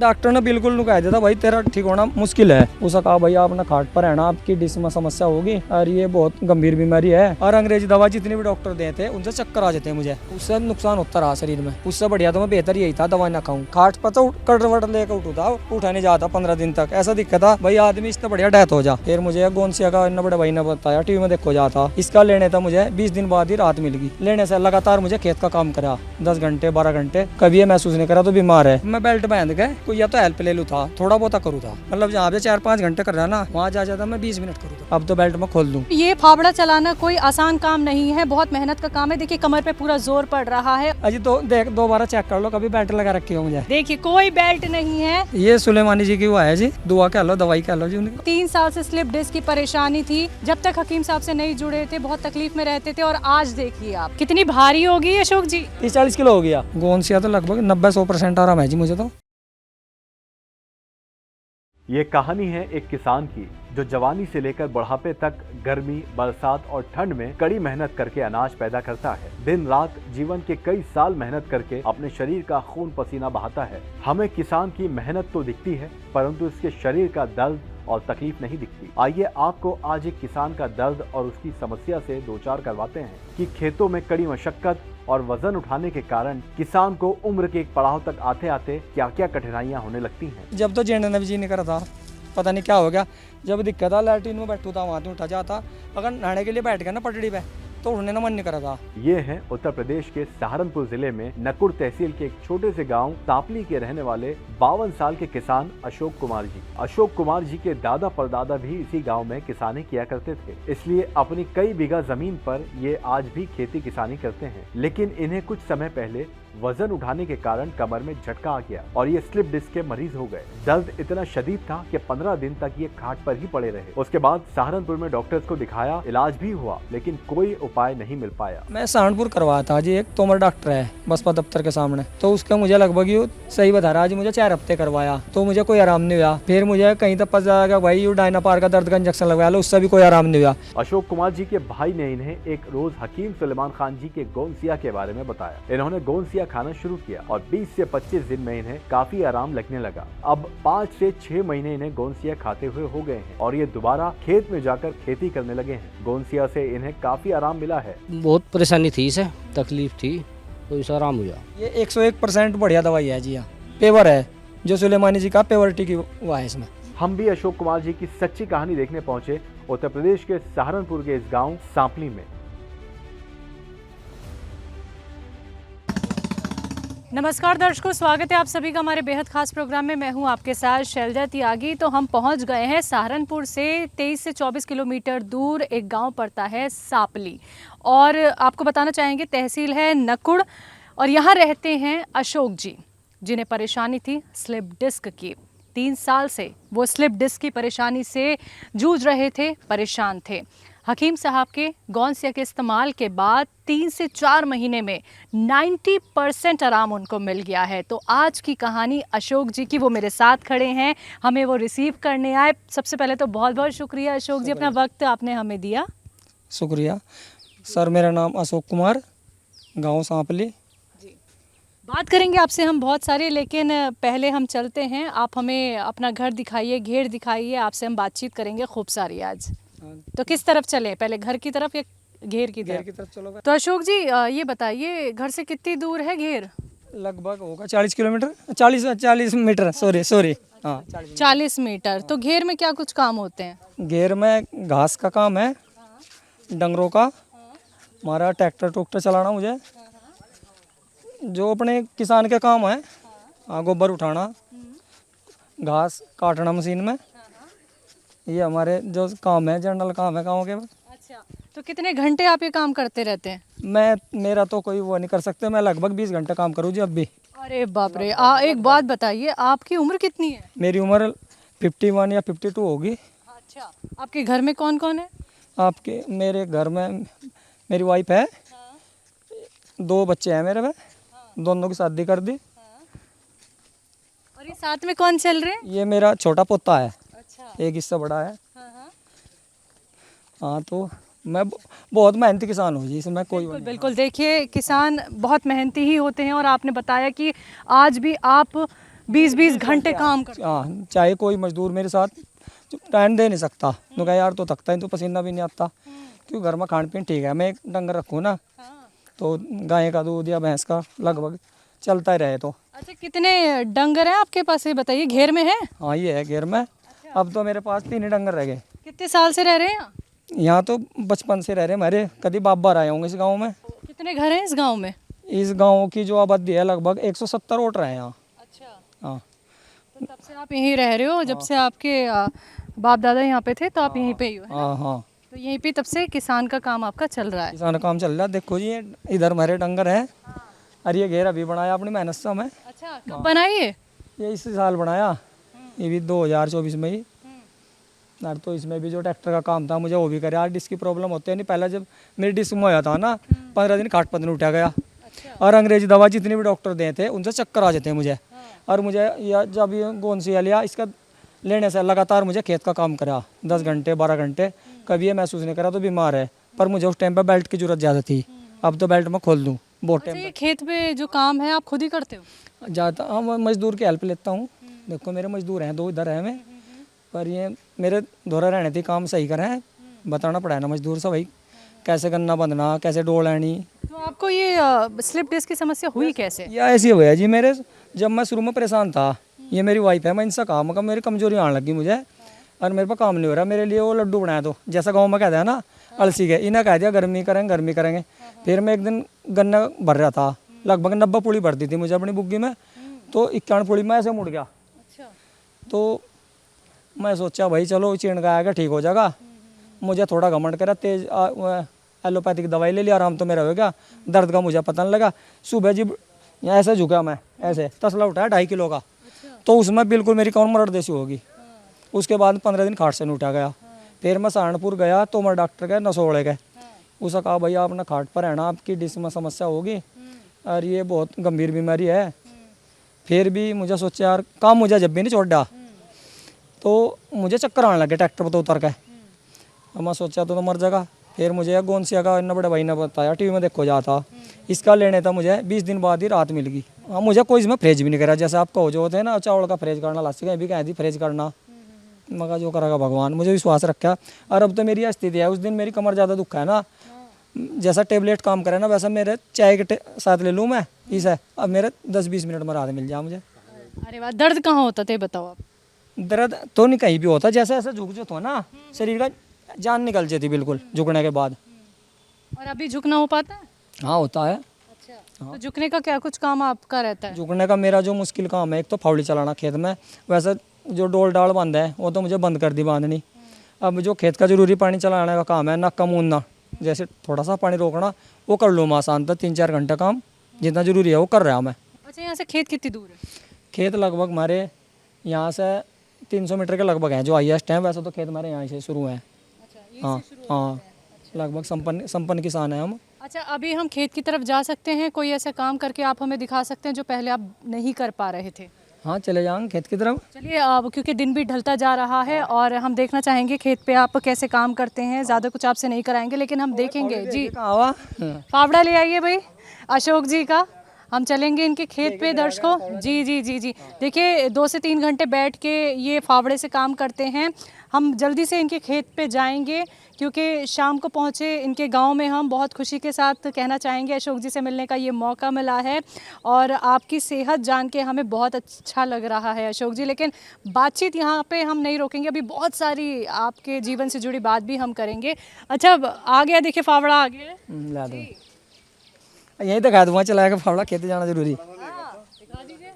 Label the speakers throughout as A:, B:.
A: Doctor ने बिल्कुल नहीं कह दिया था भाई तेरा ठीक होना मुश्किल है। उसने कहा भाई आप ना खाट पर रहना, आपकी डिस्क में समस्या होगी और ये बहुत गंभीर बीमारी है। और अंग्रेजी दवा जितनी भी डॉक्टर देते हैं उनसे चक्कर आ जाते हैं मुझे, उससे नुकसान होता रहा शरीर में। उससे बढ़िया तो मैं बेहतर यही था दवा ना खाऊं। खाट पर तो करवट लेकर उठा नहीं जाता 15 दिन तक। ऐसा दिक्कत था भाई आदमी इससे बढ़िया डेथ हो जा। फिर मुझे गोंसिया का इतना बड़े भाई ने बताया, टीवी में देखो जाता, इसका लेने था मुझे 20 दिन बाद ही राहत मिल गई। लेने से लगातार मुझे खेत का काम करा 10 घंटे 12 घंटे, कभी ये महसूस नहीं करा तो बीमार है। मैं बेल्ट बांध के कोई या तो हेल्प ले लूँ था, थोड़ा बहुत करूँ था, मतलब जहाँ पे 4-5 घंटे कर रहा ना वहाँ जा जाता मैं 20 मिनट करूँ था। अब तो बेल्ट में खोल दूँ।
B: ये फावड़ा चलाना कोई आसान काम नहीं है, बहुत मेहनत का काम है। देखिए कमर पे पूरा जोर पड़ रहा है।
A: अजी तो देख दोबारा चेक कर लो, कभी बेल्ट लगा रखी हो मुझे।
B: देखिए कोई बेल्ट नहीं है।
A: ये सुलेमानी जी की वो है जी, दुआ कह लो दवाई कह लो जी उनकी।
B: 3 साल से स्लिप डिस्क की परेशानी थी। जब तक हकीम साहब से नहीं जुड़े थे बहुत तकलीफ में रहते थे, और आज देखिए आप कितनी भारी होगी अशोक जी।
A: 30-40 किलो हो गया। गोंसिया तो लगभग 90-100% आराम है जी मुझे तो।
C: ये कहानी है एक किसान की जो जवानी से लेकर बुढ़ापे तक गर्मी, बरसात और ठंड में कड़ी मेहनत करके अनाज पैदा करता है। दिन रात जीवन के कई साल मेहनत करके अपने शरीर का खून पसीना बहाता है। हमें किसान की मेहनत तो दिखती है, परंतु इसके शरीर का दर्द और तकलीफ नहीं दिखती। आइए आपको आज एक किसान का दर्द और उसकी समस्या से दो चार करवाते हैं कि खेतों में कड़ी मशक्कत और वजन उठाने के कारण किसान को उम्र के एक पड़ाव तक आते आते क्या क्या कठिनाइयां होने लगती हैं।
A: जब तो जेंडर ने जी नहीं करा था, पता नहीं क्या हो गया। जब दिक्कत था लैट्रिन में बैठू था वहाँ उठा जाता, अगर नहाने के लिए बैठ गया ना पटड़ी पे तो उठने ना मन नहीं करा था।
C: ये है उत्तर प्रदेश के सहारनपुर जिले में नकुड़ तहसील के एक छोटे से गांव तापली के रहने वाले 52 साल के किसान अशोक कुमार जी। अशोक कुमार जी के दादा परदादा भी इसी गांव में किसानी किया करते थे, इसलिए अपनी कई बीघा जमीन पर ये आज भी खेती किसानी करते हैं। लेकिन इन्हें कुछ समय पहले वजन उठाने के कारण कमर में झटका आ गया और ये स्लिप डिस्क के मरीज हो गए। दर्द इतना शदीद था कि 15 दिन तक ये खाट पर ही पड़े रहे। उसके बाद सहारनपुर में डॉक्टर्स को दिखाया, इलाज भी हुआ, लेकिन कोई उपाय नहीं मिल पाया।
A: मैं सहारनपुर करवाया था जी, एक तोमर डॉक्टर है बसपा दफ्तर के सामने, तो उसका मुझे लगभग ये सही बता रहा है जी। मुझे 4 हफ्ते करवाया तो मुझे कोई आराम नहीं हुआ। फिर मुझे कहीं तक पता चला भाई यू डायनापार का दर्द का इंजेक्शन लगवाया लो, उससे भी कोई आराम नहीं हुआ।
C: अशोक कुमार जी के भाई ने इन्हें एक रोज हकीम सुलेमान खान जी के गोंसिया के बारे में बताया। इन्होंने गोंसिया खाना शुरू किया और 20 से 25 दिन में इन्हें काफी आराम लगने लगा। अब 5 से 6 महीने इन्हें गोंसिया खाते हुए हो गए हैं और ये दोबारा खेत में जाकर खेती करने लगे हैं। गोंसिया से इन्हें काफी आराम मिला है।
D: बहुत परेशानी थी, इसे तकलीफ थी, तो इसे आराम हुआ।
A: ये 101% बढ़िया दवाई है जी। यहाँ पेवर है जो सुलेमानी जी का पेवरिटी की हुआ है इसमें।
C: हम भी अशोक कुमार जी की सच्ची कहानी देखने पहुंचे उत्तर प्रदेश के सहारनपुर के इस गांव सांपली में।
B: नमस्कार दर्शकों, स्वागत है आप सभी का हमारे बेहद खास प्रोग्राम में। मैं हूं आपके साथ शैलजा त्यागी। तो हम पहुंच गए हैं सहारनपुर से 23 से 24 किलोमीटर दूर एक गांव पड़ता है सांपली, और आपको बताना चाहेंगे तहसील है नकुड़, और यहाँ रहते हैं अशोक जी जिन्हें परेशानी थी स्लिप डिस्क की। 3 साल से वो स्लिप डिस्क की परेशानी से जूझ रहे थे, परेशान थे। हकीम साहब के गोंसिया के इस्तेमाल के बाद 3 से 4 महीने में 90% आराम उनको मिल गया है। तो आज की कहानी अशोक जी की, वो मेरे साथ खड़े हैं, हमें वो रिसीव करने आए। सबसे पहले तो बहुत बहुत शुक्रिया अशोक जी, अपना वक्त आपने हमें दिया।
A: शुक्रिया सर। मेरा नाम अशोक कुमार, गाँव सांपली।
B: बात करेंगे आपसे हम बहुत सारे, लेकिन पहले हम चलते हैं, आप हमें अपना घर दिखाइए, घेर दिखाइए, आपसे हम बातचीत करेंगे खूब सारी आज। तो किस तरफ चलें, पहले घर की तरफ या घेर की तरफ?
A: चलो।
B: तो अशोक जी ये बताइए घर से कितनी दूर है घेर?
A: लगभग होगा 40 किलोमीटर, 40 मीटर, सॉरी हाँ
B: 40 मीटर। तो घेर में क्या कुछ काम होते हैं?
A: घेर में घास का काम है, डंगरों का, हमारा ट्रैक्टर चलाना, मुझे जो अपने किसान के काम है, गोबर उठाना, घास काटना मशीन में, ये हमारे जो काम है, जनरल काम है गाँव के।
B: अच्छा, तो कितने घंटे आप ये काम करते रहते हैं?
A: मेरा तो कोई वो नहीं कर सकते, मैं लगभग 20 घंटे काम करूँ जी अब भी।
B: अरे बाप रे। एक बात बताइए, आपकी उम्र कितनी है?
A: मेरी उम्र 51 या 52 होगी।
B: अच्छा, आपके घर में कौन कौन है?
A: आपके मेरे घर में मेरी वाइफ है, 2 बच्चे हैं मेरे में, दोनों की शादी कर दी।
B: और ये साथ में कौन चल रहे हैं?
A: ये मेरा छोटा पोता है।
B: अच्छा।
A: एक इससे बड़ा है। हाँ, तो मैं बहुत मेहनती किसान हूँ जी, इसमें कोई
B: बिल्कुल बिल्कुल। देखिए किसान बहुत मेहनती ही होते हैं, और आपने बताया कि आज भी आप 20-20 घंटे काम करते
A: हाँ, चाहे कोई मजदूर मेरे साथ टाइम दे नहीं सकता, तो कहा यार तो थकता है तो पसीना भी नहीं आता, क्यों घर में खान पीन ठीक है, मैं एक डंगर रखूँ ना, तो गाय का दूध या भैंस का लगभग चलता ही रहे तो।
B: अच्छा, कितने डंगर हैं आपके पास ये बताइए, घेर में है?
A: हाँ ये है घेर में। अब तो मेरे पास 3 ही डंगर रह गए।
B: कितने साल से रह रहे हैं यहाँ?
A: यहाँ तो बचपन से रह रहे हमारे, कभी बाप बार आए होंगे इस गाँव में।
B: कितने घर हैं इस गांव में?
A: इस गाँव की जो आबादी है लगभग 170 वोट रहे हैं यहाँ।
B: अच्छा,
A: हाँ
B: तो तब से आप यहीं रह रहे हो, जब से आपके बाप दादा यहाँ पे थे तो आप यहीं पे ही हो, है?
A: हाँ हाँ,
B: तो यहीं पे तब से किसान का काम आपका चल रहा है।
A: किसान का काम चल रहा है। देखो जी ये इधर हमारे डंगर है, और ये घेर अभी बनाया अपनी मेहनत से हमें।
B: अच्छा, कब बनाई है?
A: ये इस साल बनाया, ये भी 2024 में ही। और तो इसमें भी जो ट्रैक्टर का काम था मुझे वो भी करे, यार डिस्क की प्रॉब्लम होती है नहीं, पहले जब मेरी डिस्क में होया था ना 15 दिन खाट पतन उठा गया, और अंग्रेजी दवा जितनी भी डॉक्टर देते थे उनसे चक्कर आ जाते हैं मुझे। और मुझे या जब ये गोंसिया लिया, इसका लेने से लगातार मुझे खेत का काम करा 10 घंटे 12 घंटे, कभी ये महसूस नहीं करा तो बीमार है। पर मुझे उस टाइम पर बेल्ट की जरूरत ज़्यादा थी, अब तो बेल्ट मैं खोल दूँ बहुत
B: अच्छा,
A: टाइम
B: ये खेत पे जो काम है आप खुद ही करते हो?
A: जाता। हाँ मैं मजदूर की हेल्प लेता हूँ। देखो मेरे मजदूर हैं 2 इधर हैं में, पर ये मेरे दोहरा रहने थी, काम सही करें, बताना पड़ा है ना मजदूर से भाई कैसे करना बंधना, कैसे डोल आनी।
B: तो आपको ये स्लिप डिस्क की समस्या हुई कैसे?
A: या ऐसी हुआ जी मेरे, जब मैं शुरू में परेशान था, ये मेरी वाइफ है, मैं इनसे कहा मगर मेरी कमजोरी आने लगी मुझे, और मेरे पर काम नहीं हो रहा, मेरे लिए वो लड्डू बनाया, तो जैसा गाँव में कहते हैं ना अलसी के, इन्हें कह दिया गर्मी करेंगे। फिर मैं एक दिन गन्ना भर रहा था, लगभग 90 पूड़ी भरती थी मुझे अपनी बुग्गी में, तो 51 पूड़ी में ऐसे मुड़ गया।
B: अच्छा,
A: तो मैं सोचा भाई चलो चीण का आएगा ठीक हो जाएगा, मुझे थोड़ा घमंड करा, तेज एलोपैथिक दवाई ले लिया, आराम तो मेरा हो गया, दर्द का मुझे पता नहीं लगा। सुबह जी यहाँ ऐसे झुका मैं, ऐसे तसला उठाया 2.5 किलो का, तो उसमें बिल्कुल मेरी कौन मरड़ देसी होगी। उसके बाद 15 दिन खाट से नहीं उठा गया। फिर मैं सहारनपुर गया तो मैं डॉक्टर गए नसोड़े गए, उसने कहा भैया आपने खाट पर रहना, आपकी डिस्क में समस्या होगी और ये बहुत गंभीर बीमारी है। फिर भी मुझे सोचा यार काम मुझे जब भी नहीं छोड़ा, तो मुझे चक्कर आने लगे ट्रैक्टर पर तो उतर के, मैं सोचा तो मर जाएगा। फिर मुझे गोंसिया का इतना बड़े भाई ने बताया, टीवी में देखो जाता, इसका लेने था मुझे 20 दिन बाद ही राहत मिल गई। हाँ मुझे कोई इसमें फ्रेज भी नहीं करा, जैसे आप कहो जो होते हैं ना चावल का फ्रेज करना, लास्ट भी कह दी फ्रेज करना, मगर जो करेगा भगवान, मुझे विश्वास रखा। और अब तो मेरी स्थिति है, उस दिन मेरी कमर ज़्यादा दुख है ना, जैसा टेबलेट काम करे ना वैसा मेरे चाय के साथ ले लूँ मैं इसे, अब मेरे 10-20 मिनट में राहत मिल जाए मुझे।
B: अरे वाह, दर्द कहाँ होता था ये बताओ आप?
A: दर्द तो नहीं कहीं भी होता, जैसे ऐसा झुक जो तो ना शरीर का जान निकल जाती बिल्कुल झुकने के बाद।
B: और अभी झुकना हो पाता है?
A: हाँ होता है।
B: अच्छा, तो झुकने का क्या कुछ काम आपका रहता है?
A: झुकने का मेरा जो मुश्किल काम है, एक तो फावड़ी चलाना खेत में, वैसे जो डोल डाल बंद है वो तो मुझे बंद कर दी बांधनी। अब जो खेत का जरूरी पानी चलाने का काम है, नक्का मूंदना, जैसे थोड़ा सा पानी रोकना, वो कर लूँ मैं आसान था, 3-4 घंटा काम जितना जरूरी है वो कर रहा हूँ मैं।
B: अच्छा, यहाँ से खेत कितनी दूर है?
A: खेत लगभग हमारे यहाँ से 300 मीटर के लगभग है जो हाईएस्ट है, वैसे तो खेत हमारे यहाँ से शुरू है। हाँ हाँ, लगभग संपन्न किसान है हम।
B: अच्छा, अभी हम खेत की तरफ जा सकते हैं? कोई ऐसा काम करके आप हमें दिखा सकते हैं जो पहले आप नहीं कर पा रहे थे?
A: हाँ चले जाएंगे खेत की तरफ।
B: चलिए, अब क्योंकि दिन भी ढलता जा रहा है और हम देखना चाहेंगे खेत पे आप कैसे काम करते हैं। ज़्यादा कुछ आपसे नहीं कराएंगे, लेकिन हम देखेंगे जी।
A: कहाँ हुआ?
B: फावड़ा ले आइए भाई अशोक जी का, हम चलेंगे इनके खेत पे दर्शकों। जी जी जी जी, देखिए 2 से 3 घंटे बैठ के ये फावड़े से काम करते हैं। हम जल्दी से इनके खेत पे जाएंगे क्योंकि शाम को पहुँचे इनके गांव में। हम बहुत खुशी के साथ कहना चाहेंगे अशोक जी से मिलने का ये मौका मिला है और आपकी सेहत जान के हमें बहुत अच्छा लग रहा है अशोक जी। लेकिन बातचीत यहाँ पे हम नहीं रोकेंगे, अभी बहुत सारी आपके जीवन से जुड़ी बात भी हम करेंगे। अच्छा, आ गया, देखिए फावड़ा आ गया।
A: ला दो, यहीं दिखा दूँगा चलाएगा फावड़ा, खेत जाना जरूरी।
B: दिखा दीजिए।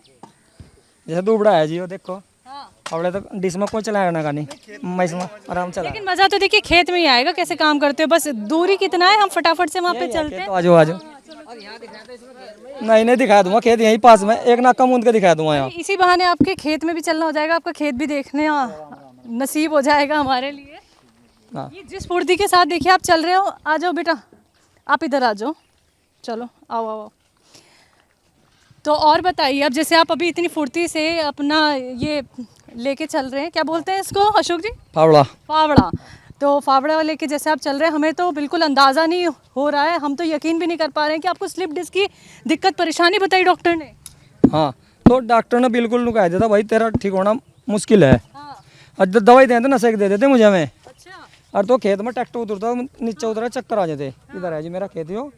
A: जैसे दुबड़ा है जी वो देखो,
B: हाँ,
A: फावड़े तो डिस में कोई चलाएगा का नहीं, मैं इसमें आराम चला।
B: लेकिन मज़ा तो देखिए खेत में ही आएगा। कैसे काम करते हो, बस दूरी कितना है, हम फटाफट से वहाँ पे चलते हैं।
A: तो आजो आजो, नहीं दिखा दूंगा, खेत यहीं पास में, एक नाका मूंद के दिखा दूंगा यहाँ।
B: इसी बहाने आपके खेत में भी चलना हो जाएगा, आपका खेत भी देखने नसीब हो जाएगा हमारे लिए।
A: हाँ।
B: ये जिस फुर्ती के साथ देखिए आप चल रहे हो, आ जाओ बेटा, आप इधर आ जाओ, चलो आओ आओ। तो और बताइए, अब जैसे आप अभी इतनी फुर्ती से अपना ये लेके चल रहे हैं, क्या बोलते हैं इसको अशोक जी?
A: फावड़ा।
B: फावड़ा। तो फावड़ा लेके जैसे आप चल रहे हैं, हमें तो बिल्कुल अंदाज़ा नहीं हो रहा है, हम तो यकीन भी नहीं कर पा रहे हैं कि आपको स्लिप डिस्क की दिक्कत परेशानी बताई डॉक्टर ने।
A: हाँ तो डॉक्टर ने बिल्कुल नहीं कह दिया था भाई तेरा ठीक होना मुश्किल है।
B: हाँ।
A: और दवाई देते नशे के दे देते मुझे मैं।
B: अच्छा।
A: और तो खेत में ट्रैक्टर उतरता नीचे उतरा चक्कर आ जाते। इधर है जी मेरा खेत हो।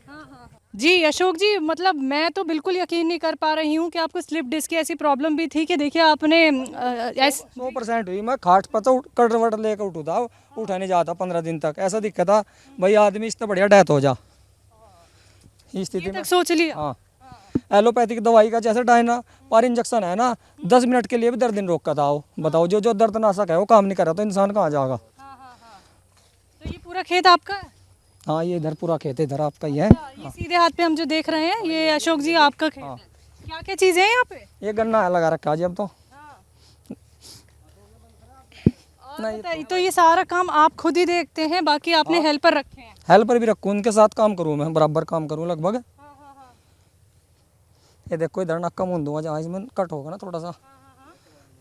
B: जी अशोक जी, मतलब मैं तो बिल्कुल यकीन नहीं कर पा रही हूँ कि आपको स्लिप डिस्क की ऐसी प्रॉब्लम भी थी कि देखिए आपने
A: 100% हुई। मैं खाट पर तो कटवट लेकर उठू था, उठा नहीं जाता 15 दिन तक। ऐसा दिक्कत था भाई आदमी इससे बढ़िया डेथ हो जा इस स्थिति में।
B: तक सोच लिया।
A: हाँ, एलोपैथिक दवाई का जैसे डायना पर इंजेक्शन है ना, 10 मिनट के लिए भी दर्द नहीं रोकता था वो। बताओ जो जो दर्दनाशक है वो काम नहीं कर रहा तो इंसान कहाँ जाएगा।
B: तो ये पूरा खेत आपका है?
A: हाँ, ये इधर पूरा खेत इधर आपका ही है।
B: ये सीधे हाथ पे हम जो देख रहे हैं ये अशोक जी आपका खेत है। क्या क्या चीजें हैं यहाँ पे?
A: ये गन्ना है लगा रखा है जी अब तो।
B: तो ये सारा काम आप खुद ही देखते हैं, बाकी आपने हेल्पर रखे हैं?
A: हेल्पर भी रखूँ, उनके साथ काम करूँ, मैं बराबर काम करूँ लगभग। ये देखो इधर नक्का मुंह दूंगा जहाँ इसमें कट होगा ना थोड़ा सा।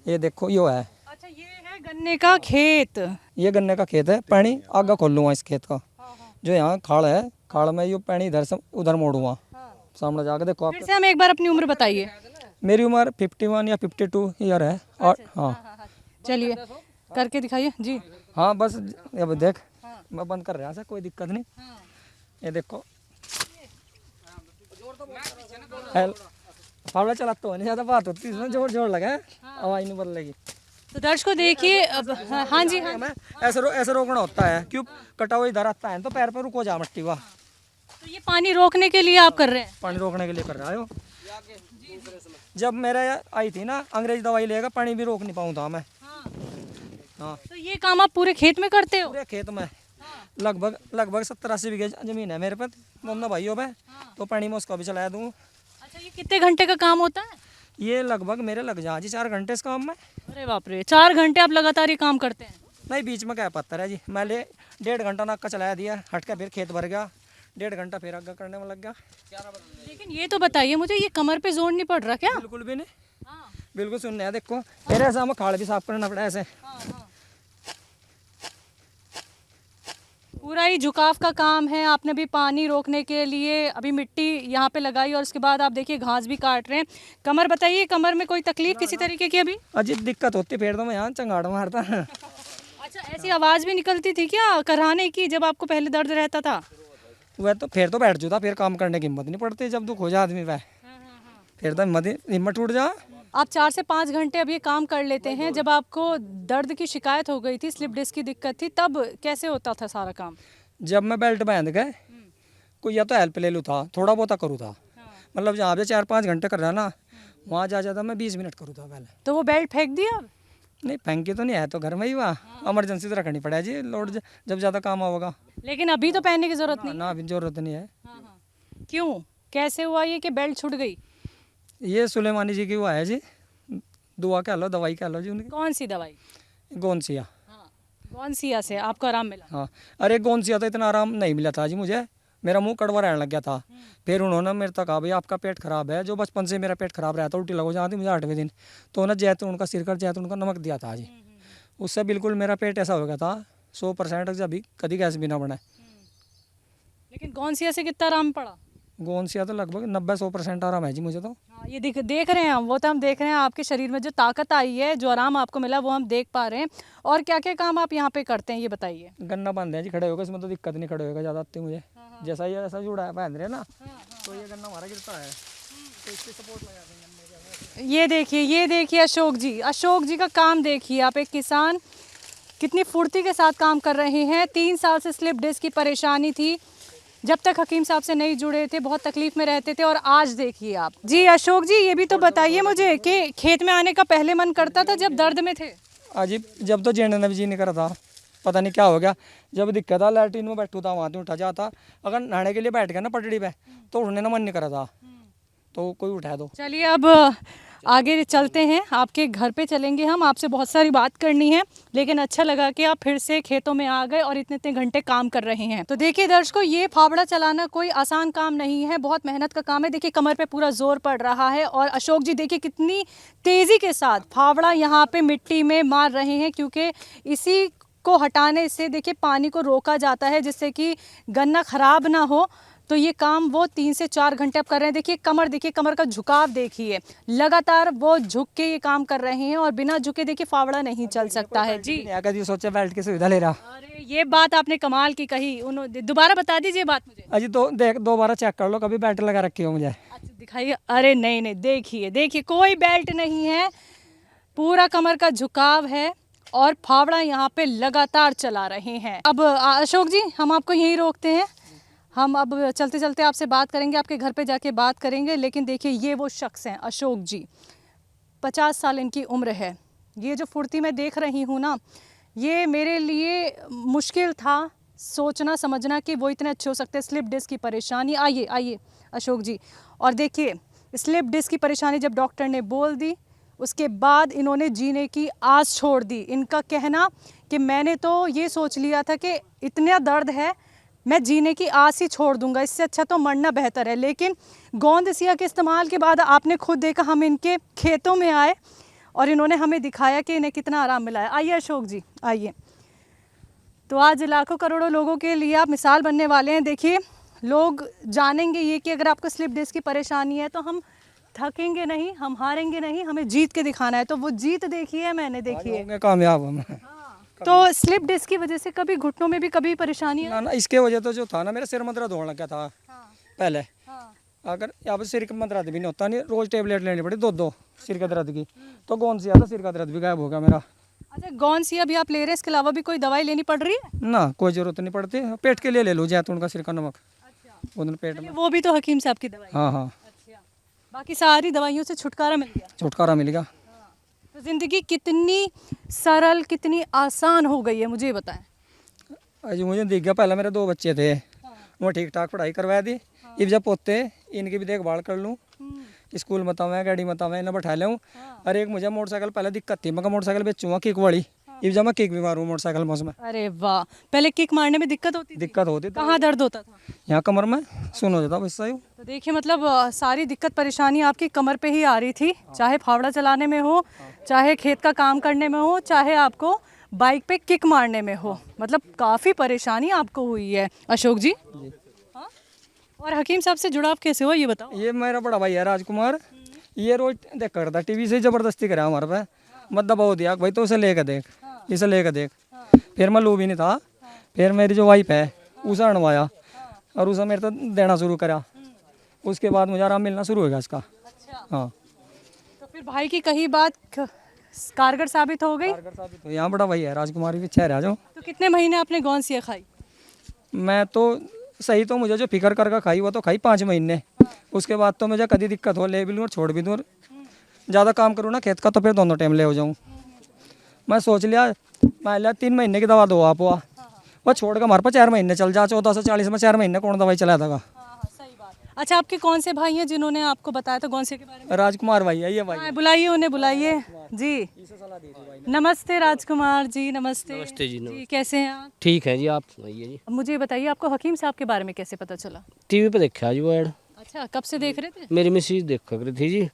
A: ये देखो यो है।
B: अच्छा, ये है गन्ने का खेत।
A: ये गन्ने का खेत है। पानी आगा खोल लूँगा इस खेत का। जो यहाँ खाड़ है, खाड़ में ये पानी इधर से उधर मोड़ूंगा। सामने जाकर देखो
B: फिर
A: आप।
B: से हमें एक बार अपनी उम्र बताइए।
A: मेरी उम्र 51 या 52 ईयर है। और हाँ
B: चलिए करके दिखाइए जी।
A: हाँ बस अब देख मैं बंद कर रहा था, कोई दिक्कत नहीं। ये देखो फावड़ा चलाता तो नहीं ज़्यादा बात होती इसमें, जोर जोर लगा है आवाज़ नहीं बदलेगी।
B: तो दर्शकों देखिए अब। हाँ जी हाँ।
A: हमें ऐसे रोकना होता है, क्यों कटा हुआ इधर आता है तो पैर पर रुको जा मट्टी हुआ।
B: तो ये पानी रोकने के लिए आप कर रहे हैं?
A: पानी रोकने के लिए कर रहा है। जब मेरा आई थी ना अंग्रेज दवाई लेगा, पानी भी रोक नहीं पाऊँ था मैं। हाँ,
B: तो ये काम आप पूरे खेत में करते हो?
A: पूरे खेत में लगभग 70-80 बीघे जमीन है मेरे पास दोनों भाइयों पे। तो पानी में उसका भी चला दूँ।
B: अच्छा, ये कितने घंटे का काम होता है?
A: ये लगभग मेरे लग जा जी 4 घंटे इस काम में।
B: अरे बाप रे, 4 घंटे आप लगातार ये काम करते हैं?
A: नहीं, बीच में क्या पत्थर है जी। मैं ले 1.5 घंटा नाक का चलाया दिया, हट के फिर खेत भर गया, 1.5 घंटा फिर आगे करने में लग गया।
B: लेकिन ये तो बताइए मुझे, ये कमर पे जोर नहीं पड़ रहा क्या?
A: बिल्कुल भी नहीं। बिल्कुल सुनने है देखो फिर ऐसा हमें खाड़ भी साफ करना पड़ा ऐसे।
B: पूरा ही झुकाव का काम है। आपने भी पानी रोकने के लिए अभी मिट्टी यहाँ पे लगाई और उसके बाद आप देखिए घास भी काट रहे हैं। कमर बताइए, कमर में कोई तकलीफ किसी तरीके की अभी?
A: अजीब दिक्कत होती पेड़ तो मैं यहाँ चंगाड़ मारता।
B: अच्छा, ऐसी आवाज़ भी निकलती थी क्या कराने की जब आपको पहले दर्द रहता था?
A: वह तो फिर तो बैठ जाता, फिर काम करने की हिम्मत नहीं पड़ती जब दुख हो जाए आदमी पे। फिर तो हिम्मत टूट जा।
B: आप 4 से 5 घंटे अब ये काम कर लेते हैं। जब आपको दर्द की शिकायत हो गई थी, स्लिप डिस्क की दिक्कत थी, तब कैसे होता था सारा काम?
A: जब मैं बेल्ट बांध गए कोई या तो हेल्प ले लूँ था, थोड़ा बहुत करूँ था। मतलब जहाँ पे 4-5 घंटे कर रहा ना, वहाँ जा जाता मैं 20 मिनट करूँ था पहले।
B: तो वो बेल्ट फेंक दिया?
A: नहीं, फेंकी तो नहीं है, तो घर में ही हुआ। इमरजेंसी तो रखनी पड़ेगी जी, लोड जब ज़्यादा काम होगा।
B: लेकिन अभी तो पहनने की जरूरत नहीं।
A: ना अभी जरूरत नहीं है।
B: क्यों, कैसे हुआ ये कि बेल्ट छूट गई?
A: ये सुलेमानी जी की हुआ है जी, दुआ कह लो दवाई कह लो जी उनकी।
B: कौन सी दवाई?
A: गोंसिया।
B: गोंसिया से आपको आराम मिला?
A: हाँ, अरे गोंसिया तो इतना आराम नहीं मिला था जी मुझे। मेरा मुंह कड़वा रहने लग गया था। फिर उन्होंने मेरे तक कहा भाई आपका पेट खराब है, जो बचपन से मेरा पेट खराब रहा था, उल्टी लगो जहाँ थी मुझे 8वें दिन। तो उन्होंने जैतून का सिरका जैतून का नमक दिया था जी। उससे बिल्कुल मेरा पेट ऐसा हो गया था 100% जब कभी गैस भी ना बना।
B: लेकिन गोंसिया से कितना आराम पड़ा?
A: गोंसिया तो लगभग 90-100% आराम है जी मुझे तो।
B: हाँ, ये देख रहे हैं हम, वो तो हम देख रहे हैं आपके शरीर में जो ताकत आई है, जो आराम आपको मिला वो हम देख पा रहे हैं। और क्या क्या काम आप यहाँ पे करते हैं ये बताइए।
A: गन्ना बांधे हैं जी, खड़े होगा इसमें तो दिक्कत नहीं, खड़े होगा ज़्यादा आती मुझे। जैसा ये ऐसा जुड़ा है बांध रहे ना, तो ये गन्ना हमारा गिरता है तो इसकी सपोर्ट लगा देंगे।
B: ये देखिए अशोक जी का काम देखिए आप। एक किसान कितनी फुर्ती के साथ काम कर रहे हैं। 3 साल से स्लिप डिस्क की परेशानी थी, जब तक हकीम साहब से नहीं जुड़े थे बहुत तकलीफ में रहते थे, और आज देखिए आप। जी अशोक जी, ये भी तो बताइए मुझे कि खेत में आने का पहले मन करता था जब दर्द में थे?
A: अजीब, जब तो जेने ने भी जी नहीं करा था, पता नहीं क्या हो गया। जब दिक्कत था लैट्रीन में बैठू था, वहाँ से उठा जाता। अगर नहाने के लिए बैठ गया ना पटड़ी पे, तो उठने का मन नहीं करा था, तो कोई उठा दो।
B: चलिए अब आगे चलते हैं, आपके घर पे चलेंगे हम। आपसे बहुत सारी बात करनी है, लेकिन अच्छा लगा कि आप फिर से खेतों में आ गए और इतने घंटे काम कर रहे हैं। तो देखिए दर्शकों, ये फावड़ा चलाना कोई आसान काम नहीं है, बहुत मेहनत का काम है। देखिए कमर पे पूरा जोर पड़ रहा है, और अशोक जी देखिए कितनी तेज़ी के साथ फावड़ा यहाँ पे मिट्टी में मार रहे हैं, क्योंकि इसी को हटाने से देखिए पानी को रोका जाता है, जिससे कि गन्ना खराब ना हो। तो ये काम वो 3 से 4 घंटे अब कर रहे हैं। देखिए कमर, देखिए कमर का झुकाव देखिए, लगातार वो झुक के ये काम कर रहे हैं और बिना झुके देखिए फावड़ा नहीं चल सकता है जी।
A: अगर ये सोचा बेल्ट की सुविधा ले रहा।
B: अरे ये बात आपने कमाल की कही, उन्होंने दोबारा बता दीजिए बात मुझे।
A: अजी तो देख दोबारा चेक कर लो, कभी बेल्ट लगा रखी हो मुझे।
B: अच्छा दिखाइए। अरे नहीं नहीं, देखिए देखिए कोई बेल्ट नहीं है, पूरा कमर का झुकाव है और फावड़ा यहाँ पे लगातार चला रहे हैं। अब अशोक जी हम आपको यहीं रोकते हैं, हम अब चलते चलते आपसे बात करेंगे, आपके घर पे जाके बात करेंगे। लेकिन देखिए ये वो शख्स हैं अशोक जी, 50 साल इनकी उम्र है। ये जो फुर्ती मैं देख रही हूँ ना, ये मेरे लिए मुश्किल था सोचना समझना कि वो इतने अच्छे हो सकते हैं। स्लिप डिस्क की परेशानी, आइए आइए अशोक जी, और देखिए स्लिप डिस्क की परेशानी जब डॉक्टर ने बोल दी उसके बाद इन्होंने जीने की आस छोड़ दी। इनका कहना कि मैंने तो ये सोच लिया था कि इतना दर्द है मैं जीने की आस ही छोड़ दूंगा, इससे अच्छा तो मरना बेहतर है। लेकिन गोंद सिया के इस्तेमाल के बाद आपने खुद देखा, हम इनके खेतों में आए और इन्होंने हमें दिखाया कि इन्हें कितना आराम मिला है। आइए अशोक जी आइए। तो आज लाखों करोड़ों लोगों के लिए आप मिसाल बनने वाले हैं। देखिए लोग जानेंगे ये कि अगर आपको स्लिप डिस्क की परेशानी है तो हम थकेंगे नहीं, हम हारेंगे नहीं, हमें जीत के दिखाना है। तो वो जीत देखी है मैंने, देखिए
A: होंगे कामयाब हम।
B: तो स्लिप डिस्क की वजह से कभी घुटनों में भी कभी परेशानी है?
A: ना ना, इसके वजह तो जो था ना, मेरा सिर में दर्द होने लगा था पहले। अगर यहाँ पे सिर में दर्द भी नहीं होता, नहीं रोज टेबलेट लेनी पड़ी दो सिर के दर्द की, तो कौन सी आता सिर का दर्द भी गायब हो गया मेरा।
B: अच्छा गौन सी अभी आप ले रहे हैं, इसके अलावा भी कोई दवाई लेनी पड़ रही है?
A: ना कोई जरूरत नहीं पड़ती, पेट के लिए ले लो जैतून का सिर का नमक, उधर पेट में।
B: वो भी तो हकीम साहब की दवाई?
A: हाँ हाँ,
B: अच्छा, बाकी सारी दवाइयों से छुटकारा मिल गया?
A: छुटकारा मिलेगा।
B: तो ज़िंदगी कितनी सरल कितनी आसान हो गई है मुझे बताएं।
A: अजी मुझे दिख गया, पहले मेरे 2 बच्चे थे, वो ठीक ठाक पढ़ाई करवा दी। अब जब पोते इनकी भी देखभाल कर लूँ, स्कूल मत आवे गाड़ी मत आवे, इन्हें बैठा लूँ। और एक मुझे मोटरसाइकिल पहले दिक्कत थी, मैं मोटरसाइकिल बेचूँगा किक वाली, अब जब मैं किक भी मारूँ मोटरसाइकिल में।
B: अरे वाह, पहले किक मारने में दिक्कत होती थी?
A: दिक्कत होती,
B: कहाँ दर्द होता था?
A: यहाँ कमर में सुन हो जाता बस।
B: तो देखिए मतलब सारी दिक्कत परेशानी आपकी कमर पे ही आ रही थी, चाहे फावड़ा चलाने में हो, चाहे खेत का काम करने में हो, चाहे आपको बाइक पे किक मारने में हो, मतलब काफ़ी परेशानी आपको हुई है अशोक जी। हाँ? और हकीम साहब से जुड़ाव कैसे हो ये बताओ।
A: ये मेरा बड़ा भाई है राजकुमार, ये रोज देख करता टीवी से, जबरदस्ती करा हमारे पे, मत दबाव दिया भाई तो उसे लेकर देख, इसे लेकर देख। फिर मैं लू भी नहीं था, फिर मेरी जो वाइफ है उसे अणवाया और उसे मेरे तो देना शुरू करा, उसके बाद मुझे आराम मिलना शुरू हो गया इसका। हाँ,
B: तो फिर भाई की कही बात कारगर साबित हो गई?
A: तो यहाँ बड़ा भाई है राजकुमार भी छह रह जाओ।
B: तो कितने महीने आपने गौनसिया खाई?
A: मैं तो सही तो मुझे जो फिक्र करके खाई वो तो खाई 5 महीने, उसके बाद तो मुझे कभी दिक्कत हो ले भी लूँ और छोड़ भी दूँ, ज़्यादा काम करूँ ना खेत का तो फिर दोनों टाइम ले हो जाऊँ। मैं सोच लिया मान लिया 3 महीने की दवा दो आप, वो छोड़ के हमारे पास 4 महीने चल जा, 14 से 40 में 4 महीने कौन दवाई चलाया था।
B: अच्छा आपके कौन से भाई हैं जिन्होंने आपको बताया था गौनसिया के बारे में?
A: राजकुमार भाई है ये भाई।
B: हाँ, बुलाइए उन्हें, बुलाइए जी। नमस्ते राजकुमार जी, नमस्ते।
D: नमस्ते जी,
B: जी कैसे हैं आप?
D: ठीक है जी, आप सुनाइए जी।
B: अब मुझे बताइए आपको हकीम साहब के बारे में कैसे पता चला?
D: टीवी पे देखा जी वो ऐड,
B: अच्छा कब से देख रहे थे?
D: मेरी मिसेज देखा करी थी जी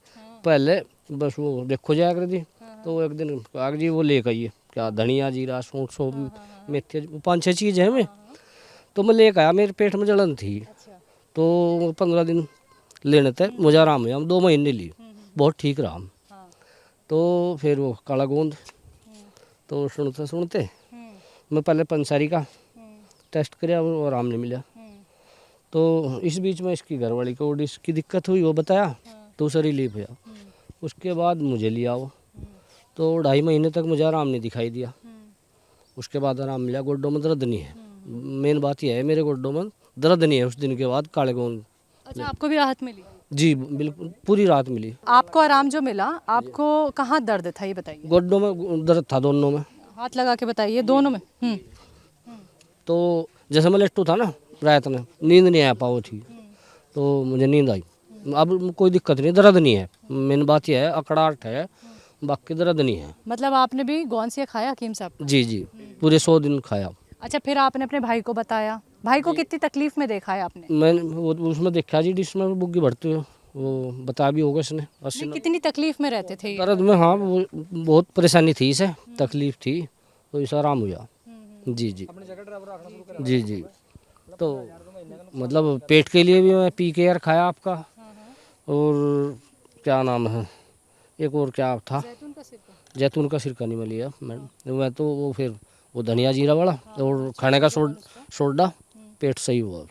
D: पहले, बस वो देखो जाया करी थी। तो एक दिन आग जी वो लेकर आइए, क्या धनिया जीरा सौंठ सौ मेथी 5-6 चीज़ है में, तो मैं लेकर आया, मेरे पेट में जलन थी। तो 15 दिन लेने थे, मुझे आराम हुआ, 2 महीने ली, बहुत ठीक रहा। तो फिर वो काला गोंद, तो सुनते सुनते मैं पहले पंसारी का टेस्ट कराया, वो आराम नहीं मिला। तो इस बीच में इसकी घरवाली को डिस्क की दिक्कत हुई, वो बताया, तो उसे रिलीफ हुआ। उसके बाद मुझे लिया वो, तो 2.5 महीने तक मुझे आराम नहीं दिखाई दिया। उसके बाद आराम मिला, गोड्डों में दर्द नहीं है, मेन बात यह है मेरे गोड्डों में दर्द नहीं है। उस दिन के बाद काले गोंद।
B: अच्छा आपको भी राहत मिली?
D: जी बिल्कुल, पूरी रात मिली।
B: आपको आराम जो मिला, आपको कहाँ दर्द था ये बताइए?
D: गोड्डों में दर्द था, दोनों में।
B: हाथ लगा के बताइए, दोनों में?
D: तो जैसे मैं लेटू था ना रात में, नींद नहीं आ पाओ थी, तो मुझे नींद आई। अब कोई दिक्कत नहीं, दर्द नहीं है, मेन बात यह है अकड़ाहट है, बाकी दर्द नहीं है।
B: मतलब आपने भी गौनसिया खाया हकीम साहब?
D: जी जी, पूरे 100 दिन खाया।
B: अच्छा फिर आपने अपने भाई को बताया? भाई को कितनी तकलीफ में देखा है आपने?
D: मैंने वो उसमें देखा जी, डिश में बुग्गी भरते हुए, वो बता भी होगा इसने 80।
B: कितनी तकलीफ में रहते थे?
D: दर्द में, हाँ वो बहुत परेशानी थी, इसे तकलीफ थी, तो इसे आराम हुआ। जी जी जी जी। तो मतलब पेट के लिए भी मैं पी केयर खाया आपका, और क्या नाम है एक और क्या था, जैतून का सिरका नहीं मैं लिया मैडम, मैं तो वो फिर वो धनिया जीरा वाला और खाने का सोडा, पेट सही हुआ।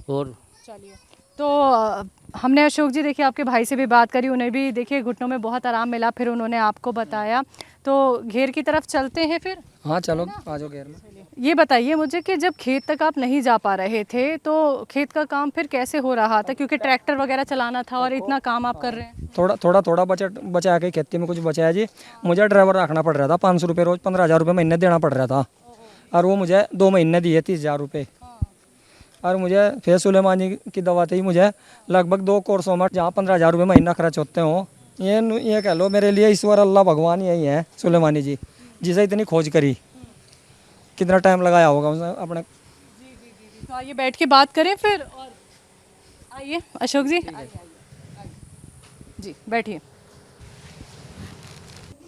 D: और
B: चलिए, तो हमने अशोक जी देखिए आपके भाई से भी बात करी, उन्हें भी देखिए घुटनों में बहुत आराम मिला, फिर उन्होंने आपको बताया, तो घेर की तरफ चलते हैं फिर।
A: हाँ चलो आ जाओ घेर में।
B: ये बताइए मुझे कि जब खेत तक आप नहीं जा पा रहे थे तो खेत का काम फिर कैसे हो रहा था, क्योंकि ट्रैक्टर वगैरह चलाना था और इतना काम आप कर रहे हैं।
A: थोड़ा बचा के खेती में कुछ बचाया जी। मुझे ड्राइवर रखना पड़ रहा था, 500 रुपये रोज, 15,000 रुपये महीने देना पड़ रहा था, और वो मुझे 2 महीने दिए 30,000 रुपये। और मुझे फिर सुलेमानी की दवा थी, मुझे लगभग 2 कोर्सों में जहाँ 15,000 रुपये महीना खर्च होते हो, ये कह लो मेरे लिए ईश्वर अल्लाह भगवान यही है सुलेमानी जी, जिसे इतनी खोज करी, कितना टाइम लगाया होगा उसने अपने।
B: तो आइए बैठ के बात करें फिर। और आइए अशोक जी, जी बैठिए।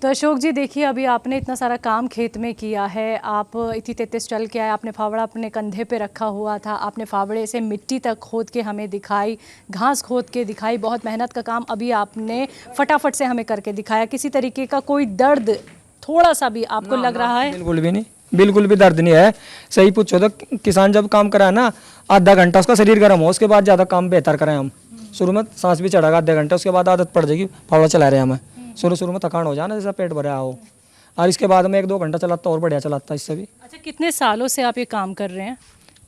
B: तो अशोक जी देखिए, अभी आपने इतना सारा काम खेत में किया है, आप इतनी तेज चल के आए, आपने फावड़ा अपने कंधे पे रखा हुआ था, आपने फावड़े से मिट्टी तक खोद के हमें दिखाई, घास खोद के दिखाई, बहुत मेहनत का काम अभी आपने फटाफट से हमें करके दिखाया। किसी तरीके का कोई दर्द थोड़ा सा भी आपको लग रहा है?
A: बिल्कुल भी नहीं, बिल्कुल भी दर्द नहीं है। सही पूछो तो किसान जब काम कराए ना, आधा घंटा उसका शरीर गर्म हो, उसके बाद ज़्यादा काम बेहतर करें हम। शुरू में सांस भी चढ़ेगा आधे घंटे, उसके बाद आदत पड़ जाएगी, फावड़ा चला रहे हैं हमें। शुरू में थकान हो जाना, जैसा पेट भरा हो, और इसके बाद में 1-2 घंटा चलाता और बढ़िया चलाता इससे भी।
B: अच्छा, कितने सालों से आप ये काम कर रहे हैं?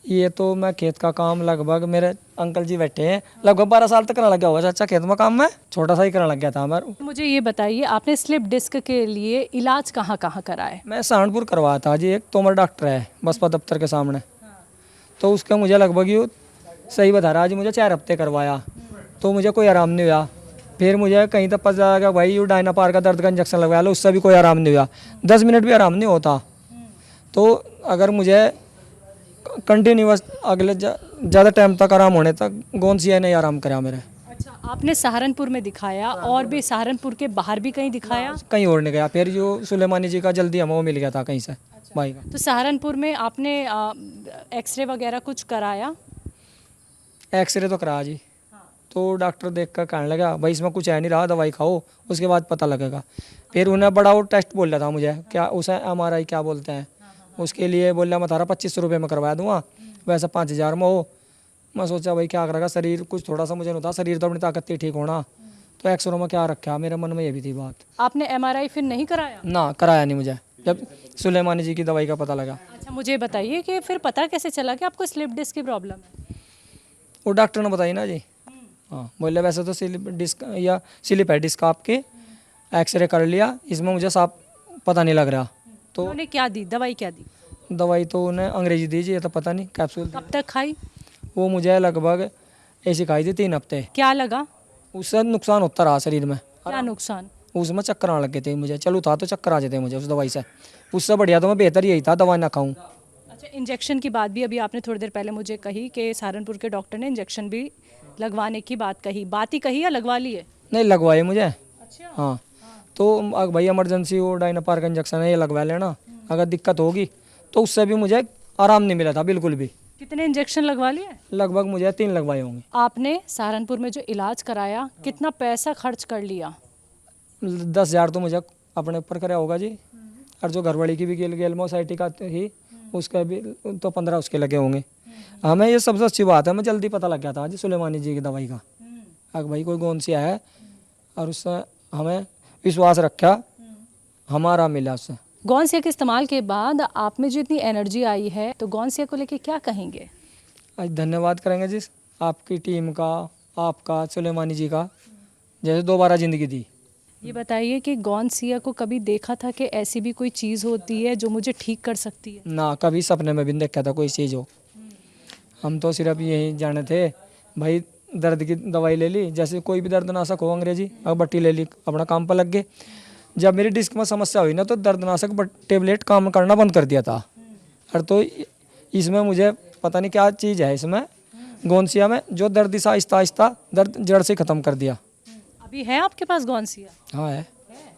A: ये तो मैं खेत का काम लगभग, मेरे अंकल जी बैठे हैं, लगभग 12 साल तक करने लग गया होगा चाचा खेत में काम। में छोटा सा ही करने लग गया था हमारा।
B: मुझे ये बताइए, आपने स्लिप डिस्क के लिए इलाज कहाँ कहाँ कराए?
A: मैं सहारनपुर करवाया था जी, एक तोमर डॉक्टर है बसपा दफ्तर के सामने, तो उसका मुझे लगभग ये सही बता रहा जी, मुझे 4 हफ्ते करवाया तो मुझे कोई आराम नहीं हुआ। फिर मुझे कहीं तक पता लगा भाई यू डायनापार का दर्द का इंजेक्शन लगवा लो, उससे भी कोई आराम नहीं हुआ, 10 मिनट भी आराम नहीं होता। तो अगर मुझे कंटिन्यूअस अगले ज़्यादा टाइम तक आराम होने तक गोंसिया ने आराम करा मेरे।
B: अच्छा, आपने सहारनपुर में दिखाया और भी सहारनपुर के बाहर भी कहीं दिखाया?
A: कहीं और नहीं गया, फिर जो सुलेमानी जी का जल्दी हमें वो मिल गया था कहीं से भाई का।
B: तो सहारनपुर में आपने एक्सरे वगैरह कुछ कराया?
A: एक्सरे तो करा जी, तो डॉक्टर देख कर कहने लगा भाई इसमें कुछ है नहीं रहा, दवाई खाओ उसके बाद पता लगेगा। फिर उन्हें बड़ा वो टेस्ट बोल रहा था मुझे, क्या उसे MRI क्या बोलते हैं, उसके लिए बोल रहा मैं तारा 2500 रुपये में करवा दूंगा, वैसे 5,000 में हो। मैं सोचा भाई क्या करेगा, शरीर कुछ थोड़ा सा मुझे नहीं था, शरीर तो अपनी ताकत थी ठीक होना, तो एक्सरे में क्या रखा, मेरे मन में ये भी थी बात।
B: आपने MRI फिर नहीं कराया?
A: ना कराया नहीं मुझे, जब सुलेमानी जी की दवाई का पता लगा।
B: अच्छा, मुझे बताइए कि फिर पता कैसे चला कि आपको स्लिप डिस्क की प्रॉब्लम है?
A: वो डॉक्टर ने बताई ना जी। हाँ बोले वैसे तो स्लिप डिस्क या स्लिप है डिस्क आपके, एक्सरे कर लिया, इसमें मुझे साफ पता नहीं लग रहा। तो
B: उन्होंने क्या दी, दवाई क्या दी?
A: दवाई तो उन्हें अंग्रेजी दीजिए, ये तो पता नहीं, कैप्सूल
B: कब तक खाई?
A: वो मुझे लगभग ऐसी खाई थी 3 हफ्ते।
B: क्या लगा?
A: उससे नुकसान होता रहा शरीर में,
B: क्या नुकसान?
A: उसमें चक्कर आने लग गए थे मुझे, चलू था तो चक्कर आ जाते मुझे उस दवाई से। उससे बढ़िया तो मैं बेहतर यही था दवा ना खाऊं।
B: अच्छा, इंजेक्शन की बात भी अभी आपने थोड़ी देर पहले मुझे कही कि सहारनपुर के डॉक्टर ने इंजेक्शन भी लगवाने की बात कही, बात ही कही या लगवा ली है?
A: नहीं लगवाए मुझे।
B: अच्छा।
A: हाँ तो भाई इमरजेंसी वो डायनापार का इंजेक्शन है, ये लगवा लेना, अगर दिक्कत होगी तो उससे भी मुझे आराम नहीं मिला था बिल्कुल भी।
B: कितने इंजेक्शन लगवा लिए?
A: लगभग मुझे 3 लगवाए होंगे।
B: आपने सहारनपुर में जो इलाज कराया, कितना पैसा खर्च कर लिया?
A: 10,000 तो मुझे अपने ऊपर कराया होगा जी, और जो घरवाली की भी गेलमो सोसाइटी का ही उसका भी तो 15 उसके लगे होंगे। हमें ये सबसे अच्छी बात है, हमें जल्दी पता लग गया था जी सुलेमानी जी की दवाई का, अगर भाई कोई गोंसिया है, और उससे हमें विश्वास रखा, हमारा मिला उससे।
B: गौनसिया के इस्तेमाल के बाद आप में जो इतनी एनर्जी आई है, तो गौनसिया को लेके क्या कहेंगे?
A: आज धन्यवाद करेंगे जी आपकी टीम का, आपका, सुलेमानी जी का, जैसे दोबारा ज़िंदगी दी।
B: ये बताइए कि गौनसिया को कभी देखा था कि ऐसी भी कोई चीज़ होती है जो मुझे ठीक कर सकती है?
A: ना कभी सपने में भी नहीं देखा था कोई चीज़ हो। हम तो सिर्फ यही जाने थे भाई, दर्द की दवाई ले ली, जैसे कोई भी दर्दनाशक हो अंग्रेजी, अगरबत्ती ले ली, अपना काम पर लग गए। जब मेरी डिस्क में समस्या हुई ना, तो दर्दनाशक टेबलेट काम करना बंद कर दिया था। और तो इसमें मुझे पता नहीं क्या चीज़ है इसमें गौनसिया में, जो दर्द आहिस्ता आहिस्ता दर्द जड़ से ख़त्म कर दिया।
B: अभी है आपके पास गौनसिया?
A: हाँ है।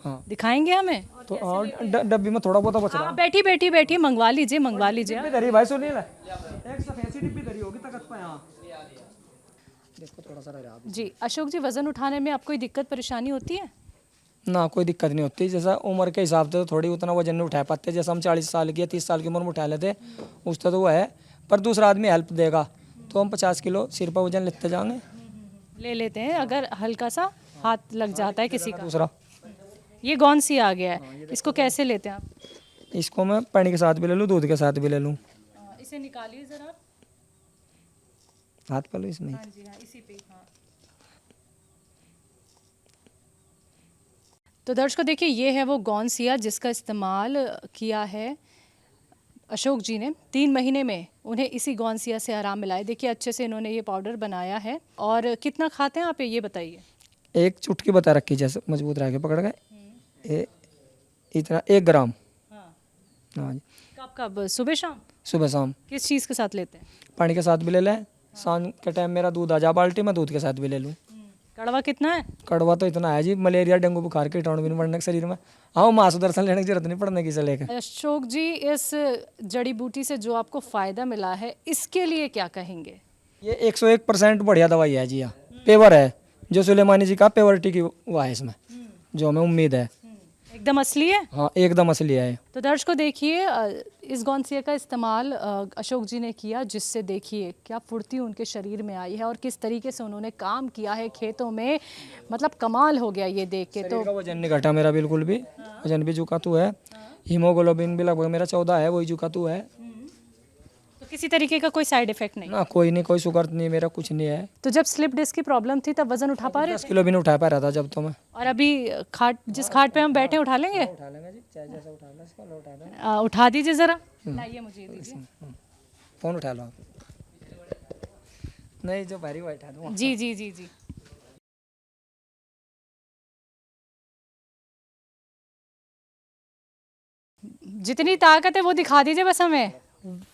A: हाँ।
B: दिखाएंगे हमें?
A: तो डब्बी में थोड़ा बहुत बच रहा
B: हाँ, बैठी बैठी बैठी, मंगवा लीजिए मंगवा लीजिए।
A: है। धरी भाई सुनिए, एक सफेद सी डिब्बी धरी होगी तखत पे यहाँ। देखो थोड़ा सा रह रहा है।
B: जी अशोक जी, वजन उठाने में आपको कोई दिक्कत परेशानी होती है?
A: ना कोई दिक्कत नहीं होती, जैसा उम्र के हिसाब से तो थोड़ी उतना वजन नहीं उठा पाते, जैसे हम 40 साल की या 30 साल की उम्र में उठा लेते उसका तो वो है, पर दूसरा आदमी हेल्प देगा तो हम 50 किलो सिर पर वजन लेते जाएंगे।
B: ले लेते हैं अगर हल्का सा हाथ लग जाता है किसी का।
A: दूसरा
B: ये कौन सी आ गया है, इसको कैसे लेते हैं आप?
A: इसको मैं पानी के साथ भी ले लूँ, दूध के साथ भी ले लूँ।
B: इसे निकालिए जरा।
A: हाथ पे लो इसमें।
B: हाँ जी हाँ, इसी पे हाँ। तो दर्शकों देखिए, ये है वो गौनसिया जिसका इस्तेमाल किया है अशोक जी ने। 3 महीने में उन्हें इसी गौनसिया से आराम मिला है। देखिए अच्छे से इन्होंने ये पाउडर बनाया है। और कितना खाते हैं आप, ये बताइए? एक
A: चुटकी बता रखी, जैसे मजबूत रह के पकड़ गए, इतना 1 ग्राम। हाँ जी।
B: कब कब, सुबह शाम?
A: सुबह शाम।
B: किस चीज़ के साथ लेते हैं?
A: पानी के साथ भी ले लें, शाम के टाइम मेरा दूध आ जा बाल्टी में, दूध के साथ भी ले लूँ।
B: कड़वा कितना है?
A: कड़वा तो इतना है जी, मलेरिया डेंगू बुखार के कीटाणु भी नहीं पड़ने के शरीर में। हाँ, माँ सुदर्शन लेने की जरूरत नहीं पड़ने की से लेकर।
B: अशोक जी, इस जड़ी बूटी से जो आपको फ़ायदा मिला है, इसके लिए क्या कहेंगे?
A: ये 101% बढ़िया दवाई है जी। हाँ, पेवर है, जो सुलेमानी जी का पेवरिटी की वो है इसमें, जो हमें उम्मीद है।
B: एकदम असली है?
A: हाँ, एकदम असली है।
B: तो दर्शकों देखिए, इस गौनसिया का इस्तेमाल अशोक जी ने किया, जिससे देखिए क्या फुर्ती उनके शरीर में आई है और किस तरीके से उन्होंने काम किया है खेतों में। मतलब कमाल हो गया ये देख के। तो
A: वजन नहीं घटा मेरा बिल्कुल भी, वजन भी झुकातू है, हीमोग्लोबिन भी लगभग मेरा 14 है, वही झुकातू है।
B: तो किसी तरीके का कोई साइड इफेक्ट नहीं?
A: ना, कोई नहीं, कोई शुगर नहीं, मेरा कुछ नहीं है।
B: तो जब स्लिप डिस्क की प्रॉब्लम थी तब वजन उठा पा रहे
A: 10 किलो भी नहीं उठा पा रहा था जब तो मैं।
B: और अभी जिस खाट पे हम बैठे उठा लेंगे?
A: उठा लेंगे जी, चाहे जैसा उठाना इसको लो, उठा लेंगे।
B: उठा दीजिए जरा, लाइए मुझे दीजिए।
A: फोन उठा लो आप। नहीं, जो भारी वो उठा दूँ।
B: जी जी जी जी। जितनी ताकत है वो दिखा दीजिए बस हमें।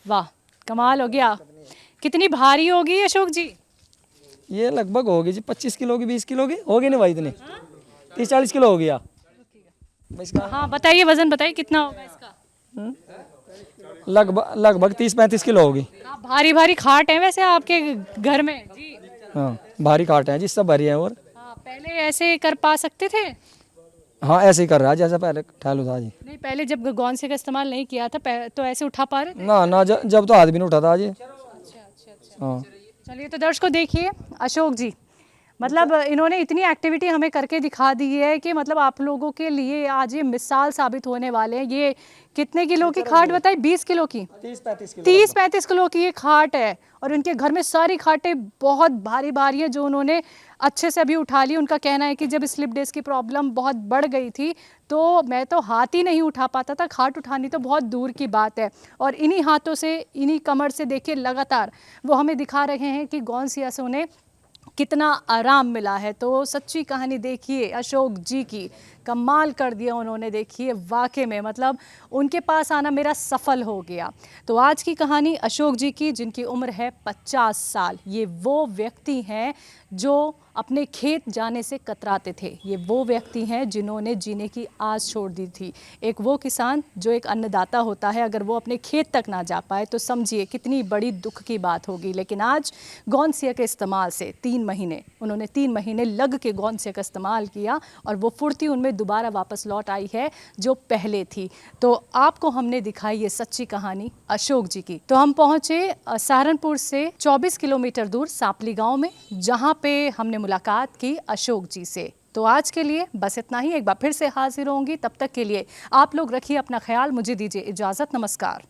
B: वाह, कमाल हो गया। कितनी भारी होगी अशोक जी?
A: ये लगभग होगी जी 25 किलो की, 20 किलो की होगी नहीं भाई, इतनी 30-40 किलो हो गया इसका।
B: हाँ बताइए, वजन बताइए कितना होगा इसका?
A: लगभग 30-35 किलो होगी।
B: भारी भारी खाट है वैसे आपके घर में जी?
A: हाँ, भारी खाट है जी, सब भारी है। और
B: हाँ, पहले ऐसे कर पा सकते थे?
A: हाँ, ऐसे ही कर रहा है जैसा पहले ठालू था जी।
B: नहीं, पहले जब गौनसे का इस्तेमाल नहीं किया था तो ऐसे उठा पा रहे थे?
A: ना, जब तो हाथ भी नहीं उठा था जी। हाँ।
B: चलिए, तो दर्शकों देखिए, अशोक जी मतलब इन्होंने इतनी एक्टिविटी हमें करके दिखा दी है कि मतलब आप लोगों के लिए आज ये मिसाल साबित होने वाले हैं। ये कितने किलो की खाट बताई? 20 किलो की? 30-35 किलो की ये खाट है। और उनके घर में सारी खाटें बहुत भारी भारी हैं जो उन्होंने अच्छे से अभी उठा ली। उनका कहना है कि जब स्लिप डिस्क की प्रॉब्लम बहुत बढ़ गई थी तो मैं तो हाथ ही नहीं उठा पाता था, खाट उठानी तो बहुत दूर की बात है। और इन्हीं हाथों से, इन्हीं कमर से देखिए लगातार वो हमें दिखा रहे हैं कि गौनसिया से उन्हें कितना आराम मिला है। तो सच्ची कहानी देखिए अशोक जी की, कमाल कर दिया उन्होंने। देखिए वाकई में मतलब उनके पास आना मेरा सफल हो गया। तो आज की कहानी अशोक जी की, जिनकी उम्र है 50 साल। ये वो व्यक्ति हैं जो अपने खेत जाने से कतराते थे। ये वो व्यक्ति हैं जिन्होंने जीने की आस छोड़ दी थी। एक वो किसान जो एक अन्नदाता होता है, अगर वो अपने खेत तक ना जा पाए तो समझिए कितनी बड़ी दुख की बात होगी। लेकिन आज गौनसिया के इस्तेमाल से 3 महीने लग के गौनसिया का इस्तेमाल किया और वो फुर्ती उनमें दोबारा वापस लौट आई है जो पहले थी। तो आपको हमने दिखाई ये सच्ची कहानी अशोक जी की। तो हम पहुंचे सहारनपुर से 24 किलोमीटर दूर सांपली गांव में, जहां पे हमने मुलाकात की अशोक जी से। तो आज के लिए बस इतना ही। एक बार फिर से हाजिर होंगी, तब तक के लिए आप लोग रखिए अपना ख्याल। मुझे दीजिए इजाजत, नमस्कार।